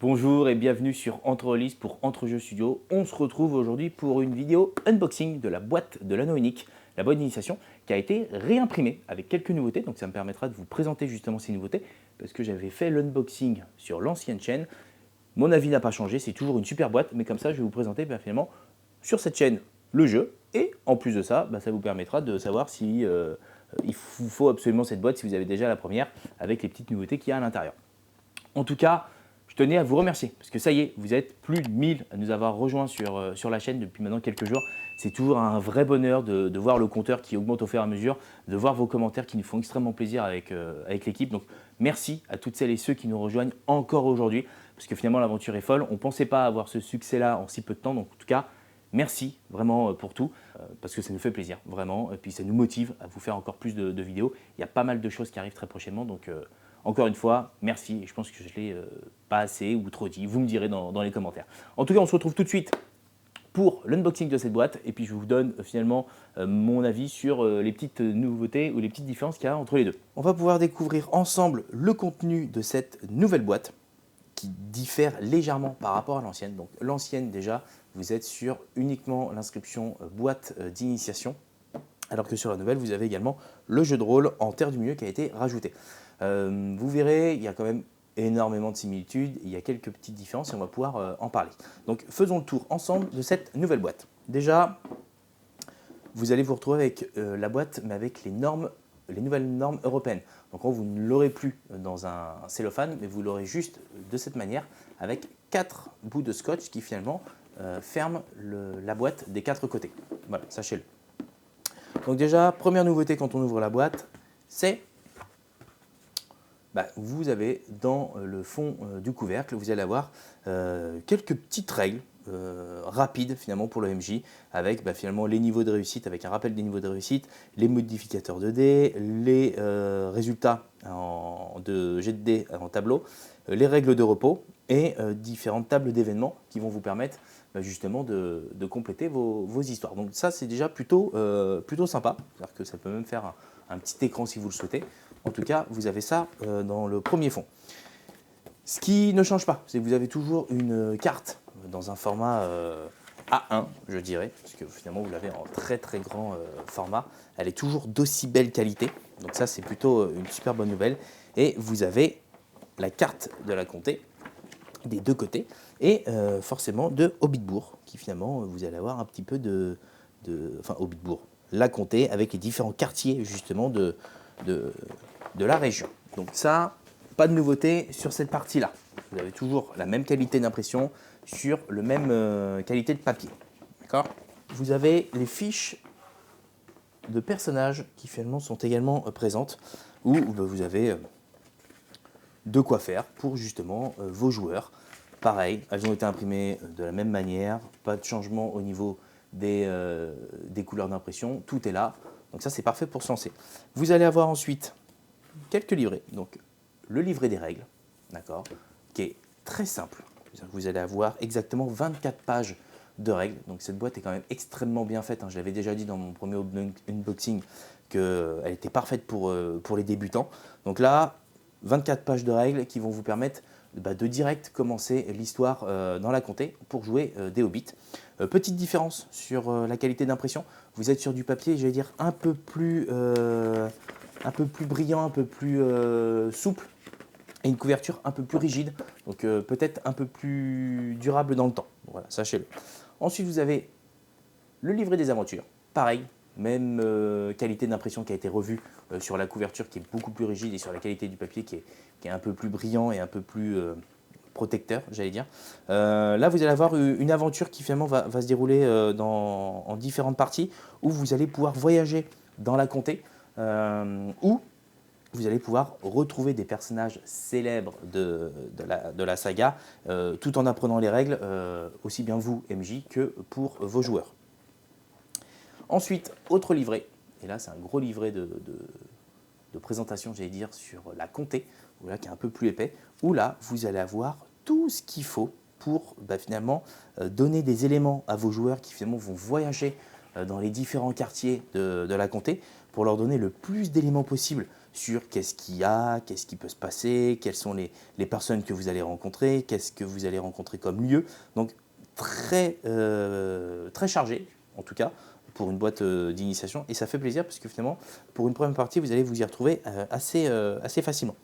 Bonjour et bienvenue sur Entrelist pour Entrejeux Studio. On se retrouve aujourd'hui pour une vidéo unboxing de la boîte de l'anneau unique, la boîte d'initiation qui a été réimprimée avec quelques nouveautés. Donc ça me permettra de vous présenter justement ces nouveautés parce que j'avais fait l'unboxing sur l'ancienne chaîne. Mon avis n'a pas changé, c'est toujours une super boîte, mais comme ça je vais vous présenter finalement sur cette chaîne le jeu. Et en plus de ça, ça vous permettra de savoir si il vous faut absolument cette boîte si vous avez déjà la première avec les petites nouveautés qu'il y a à l'intérieur. En tout cas, je tenais à vous remercier parce que ça y est, vous êtes plus de 1000 à nous avoir rejoints sur la chaîne depuis maintenant quelques jours. C'est toujours un vrai bonheur de voir le compteur qui augmente au fur et à mesure, de voir vos commentaires qui nous font extrêmement plaisir avec l'équipe. Donc merci à toutes celles et ceux qui nous rejoignent encore aujourd'hui parce que finalement l'aventure est folle. On ne pensait pas avoir ce succès-là en si peu de temps. Donc en tout cas, merci vraiment pour tout parce que ça nous fait plaisir vraiment. Et puis ça nous motive à vous faire encore plus de vidéos. Il y a pas mal de choses qui arrivent très prochainement. Donc encore une fois, merci. Et je pense que je ne l'ai pas assez ou trop dit. Vous me direz dans les commentaires. En tout cas, on se retrouve tout de suite pour l'unboxing de cette boîte. Et puis, je vous donne finalement mon avis sur les petites nouveautés ou les petites différences qu'il y a entre les deux. On va pouvoir découvrir ensemble le contenu de cette nouvelle boîte qui diffère légèrement par rapport à l'ancienne. Donc, l'ancienne, déjà, vous êtes sur uniquement l'inscription boîte d'initiation. Alors que sur la nouvelle, vous avez également le jeu de rôle en Terre du Milieu qui a été rajouté. Vous verrez, il y a quand même énormément de similitudes, il y a quelques petites différences et on va pouvoir en parler. Donc faisons le tour ensemble de cette nouvelle boîte. Déjà, vous allez vous retrouver avec la boîte, mais avec les nouvelles normes européennes. Donc vous ne l'aurez plus dans un cellophane, mais vous l'aurez juste de cette manière, avec 4 bouts de scotch qui finalement ferment la boîte des 4 côtés. Voilà, sachez-le. Donc déjà, première nouveauté quand on ouvre la boîte, c'est vous avez dans le fond du couvercle, vous allez avoir quelques petites règles rapides finalement pour le MJ avec finalement les niveaux de réussite, avec un rappel des niveaux de réussite, les modificateurs de dés, les résultats de jet de dés en tableau, les règles de repos et différentes tables d'événements qui vont vous permettre justement de compléter vos histoires. Donc ça c'est déjà plutôt sympa, c'est-à-dire que ça peut même faire un petit écran si vous le souhaitez. En tout cas, vous avez ça dans le premier fond. Ce qui ne change pas, c'est que vous avez toujours une carte dans un format A1, je dirais, parce que finalement vous l'avez en très très grand format. Elle est toujours d'aussi belle qualité, donc ça c'est plutôt une super bonne nouvelle. Et vous avez la carte de la comté des deux côtés et forcément de Hobbitbourg, qui finalement vous allez avoir un petit peu enfin Hobbitbourg, la comté avec les différents quartiers justement de la région. Donc ça, pas de nouveauté sur cette partie-là. Vous avez toujours la même qualité d'impression sur le même qualité de papier. D'accord ? Vous avez les fiches de personnages qui finalement sont également présentes, où vous avez de quoi faire pour justement vos joueurs. Pareil, elles ont été imprimées de la même manière, pas de changement au niveau des couleurs d'impression, tout est là. Donc ça c'est parfait pour se lancer. Vous allez avoir ensuite quelques livrets, donc le livret des règles, d'accord, qui est très simple. Vous allez avoir exactement 24 pages de règles, donc cette boîte est quand même extrêmement bien faite. Je l'avais déjà dit dans mon premier unboxing qu'elle était parfaite pour les débutants. Donc là, 24 pages de règles qui vont vous permettre de direct commencer l'histoire dans la comté pour jouer des hobbits. Petite différence sur la qualité d'impression, vous êtes sur du papier, j'allais dire un peu plus brillant, un peu plus souple et une couverture un peu plus rigide, donc peut-être un peu plus durable dans le temps. Voilà, sachez-le. Ensuite, vous avez le livret des aventures, pareil, même qualité d'impression qui a été revue sur la couverture qui est beaucoup plus rigide et sur la qualité du papier qui est un peu plus brillant et un peu plus protecteur, j'allais dire. Là, vous allez avoir une aventure qui finalement va se dérouler en différentes parties où vous allez pouvoir voyager dans la comté où vous allez pouvoir retrouver des personnages célèbres de la saga tout en apprenant les règles, aussi bien vous, MJ, que pour vos joueurs. Ensuite, autre livret, et là c'est un gros livret de présentation, j'allais dire, sur la comté, qui est un peu plus épais, où là vous allez avoir tout ce qu'il faut pour finalement donner des éléments à vos joueurs qui finalement vont voyager dans les différents quartiers de la comté pour leur donner le plus d'éléments possible sur qu'est-ce qu'il y a, qu'est-ce qui peut se passer, quelles sont les personnes que vous allez rencontrer, qu'est-ce que vous allez rencontrer comme lieu. Donc très chargé, en tout cas, pour une boîte d'initiation. Et ça fait plaisir parce que finalement, pour une première partie, vous allez vous y retrouver assez facilement.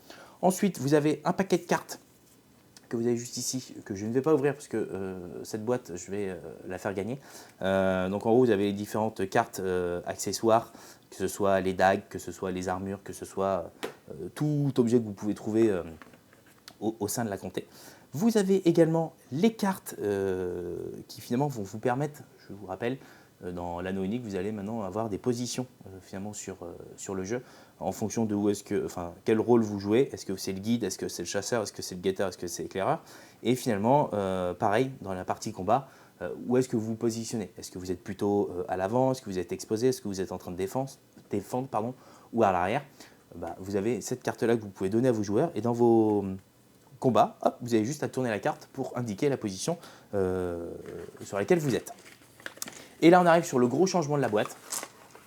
Ensuite, vous avez un paquet de cartes que vous avez juste ici, que je ne vais pas ouvrir parce que cette boîte, je vais la faire gagner. Donc en haut, vous avez les différentes cartes accessoires, que ce soit les dagues, que ce soit les armures, que ce soit tout objet que vous pouvez trouver au sein de la comté. Vous avez également les cartes qui finalement vont vous permettre, je vous rappelle, dans l'anneau unique, vous allez maintenant avoir des positions finalement sur le jeu en fonction de quel rôle vous jouez. Est-ce que c'est le guide, est-ce que c'est le chasseur, est-ce que c'est le guetteur, est-ce que c'est l'éclaireur. Et finalement, pareil, dans la partie combat, où est-ce que vous vous positionnez? Est-ce que vous êtes plutôt à l'avant, est-ce que vous êtes exposé, est-ce que vous êtes en train de défendre, ou à l'arrière? Vous avez cette carte-là que vous pouvez donner à vos joueurs et dans vos combats, hop, vous avez juste à tourner la carte pour indiquer la position sur laquelle vous êtes. Et là, on arrive sur le gros changement de la boîte.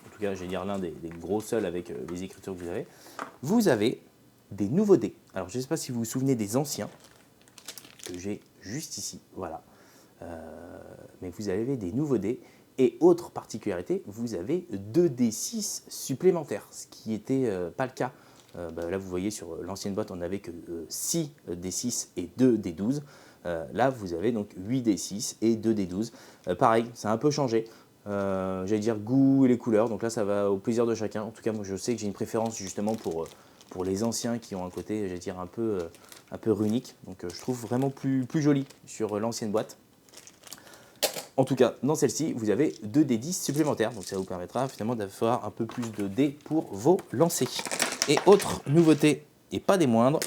En tout cas, je vais dire l'un des gros seuls avec les écritures que vous avez. Vous avez des nouveaux dés. Alors, je ne sais pas si vous vous souvenez des anciens, que j'ai juste ici. Voilà. Mais vous avez des nouveaux dés. Et autre particularité, vous avez 2 D6 supplémentaires, ce qui n'était pas le cas. Là, vous voyez, sur l'ancienne boîte, on n'avait que 6 D6 et 2 D12. Là, vous avez donc 8 D6 et 2 D12. Pareil, ça a un peu changé. J'allais dire goût et les couleurs. Donc là, ça va au plaisir de chacun. En tout cas, moi, je sais que j'ai une préférence justement pour les anciens qui ont un côté, j'allais dire, un peu runique. Donc je trouve vraiment plus joli sur l'ancienne boîte. En tout cas, dans celle-ci, vous avez 2 D10 supplémentaires. Donc ça vous permettra finalement d'avoir un peu plus de dés pour vos lancers. Et autre nouveauté, et pas des moindres,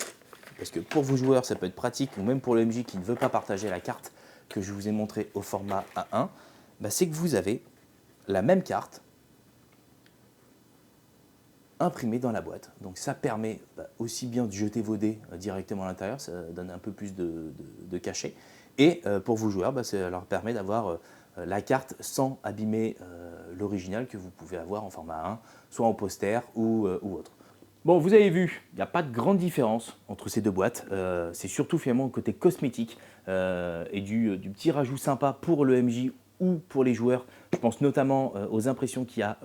parce que pour vos joueurs, ça peut être pratique, ou même pour le MJ qui ne veut pas partager la carte que je vous ai montrée au format A1, c'est que vous avez la même carte imprimée dans la boîte. Donc ça permet aussi bien de jeter vos dés directement à l'intérieur, ça donne un peu plus de cachet. Et pour vos joueurs, ça leur permet d'avoir la carte sans abîmer l'original que vous pouvez avoir en format A1, soit en poster ou autre. Bon, vous avez vu, il n'y a pas de grande différence entre ces deux boîtes. C'est surtout finalement le côté cosmétique et du petit rajout sympa pour le MJ ou pour les joueurs. Je pense notamment aux impressions qu'il y a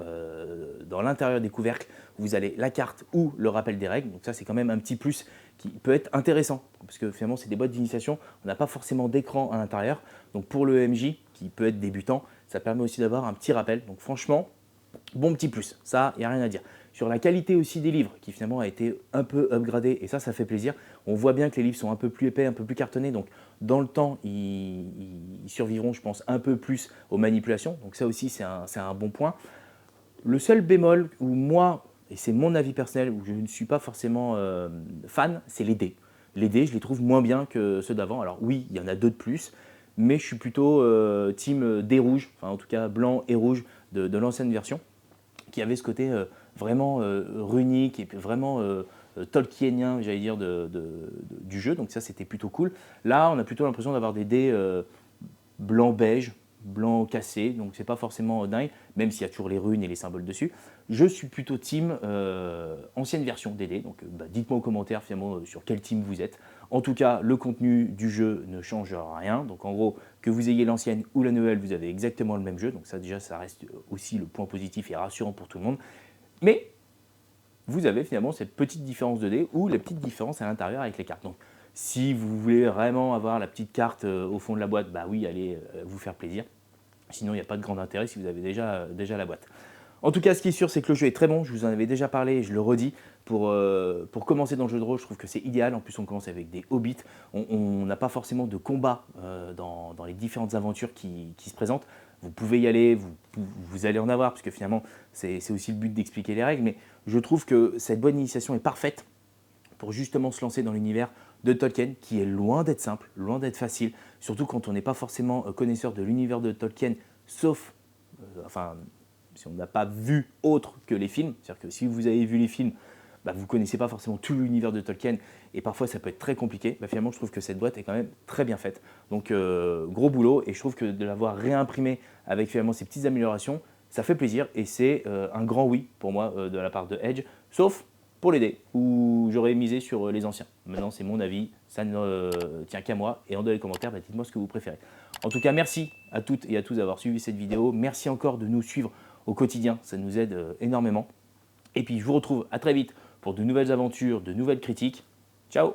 dans l'intérieur des couvercles. Vous avez la carte ou le rappel des règles. Donc ça, c'est quand même un petit plus qui peut être intéressant. Parce que finalement, c'est des boîtes d'initiation. On n'a pas forcément d'écran à l'intérieur. Donc pour le MJ, qui peut être débutant, ça permet aussi d'avoir un petit rappel. Donc franchement, bon petit plus. Ça, il n'y a rien à dire. Sur la qualité aussi des livres, qui finalement a été un peu upgradé, et ça fait plaisir. On voit bien que les livres sont un peu plus épais, un peu plus cartonnés, donc dans le temps, ils survivront, je pense, un peu plus aux manipulations. Donc ça aussi, c'est un bon point. Le seul bémol où moi, et c'est mon avis personnel, où je ne suis pas forcément fan, c'est les dés. Les dés, je les trouve moins bien que ceux d'avant. Alors oui, il y en a 2 de plus, mais je suis plutôt team dés rouges, enfin en tout cas blanc et rouge de l'ancienne version, qui avait ce côté vraiment runique et vraiment tolkienien, j'allais dire, du jeu. Donc ça, c'était plutôt cool. Là, on a plutôt l'impression d'avoir des dés blanc-beige, blanc cassé, donc c'est pas forcément dingue, même s'il y a toujours les runes et les symboles dessus. Je suis plutôt team ancienne version des dés, donc dites-moi aux commentaires finalement sur quel team vous êtes. En tout cas, le contenu du jeu ne change rien, donc en gros, que vous ayez l'ancienne ou la nouvelle, vous avez exactement le même jeu, donc ça déjà, ça reste aussi le point positif et rassurant pour tout le monde. Mais vous avez finalement cette petite différence de dés ou la petite différence à l'intérieur avec les cartes. Donc, si vous voulez vraiment avoir la petite carte au fond de la boîte, oui, allez vous faire plaisir. Sinon, il n'y a pas de grand intérêt si vous avez déjà la boîte. En tout cas, ce qui est sûr, c'est que le jeu est très bon. Je vous en avais déjà parlé et je le redis. Pour commencer dans le jeu de rôle, je trouve que c'est idéal. En plus, on commence avec des hobbits. On n'a pas forcément de combat dans les différentes aventures qui se présentent. Vous pouvez y aller, vous allez en avoir, parce que finalement, c'est aussi le but d'expliquer les règles. Mais je trouve que cette bonne initiation est parfaite pour justement se lancer dans l'univers de Tolkien, qui est loin d'être simple, loin d'être facile, surtout quand on n'est pas forcément connaisseur de l'univers de Tolkien, sauf, si on n'a pas vu autre que les films, c'est-à-dire que si vous avez vu les films, vous ne connaissez pas forcément tout l'univers de Tolkien, et parfois ça peut être très compliqué. Finalement, je trouve que cette boîte est quand même très bien faite. Donc, gros boulot, et je trouve que de l'avoir réimprimé avec finalement ces petites améliorations, ça fait plaisir, et c'est un grand oui pour moi de la part de Edge, sauf pour l'aider, ou j'aurais misé sur les anciens. Maintenant, c'est mon avis, ça ne tient qu'à moi. Et en dans les commentaires, dites-moi ce que vous préférez. En tout cas, merci à toutes et à tous d'avoir suivi cette vidéo. Merci encore de nous suivre au quotidien, ça nous aide énormément. Et puis, je vous retrouve à très vite pour de nouvelles aventures, de nouvelles critiques. Ciao!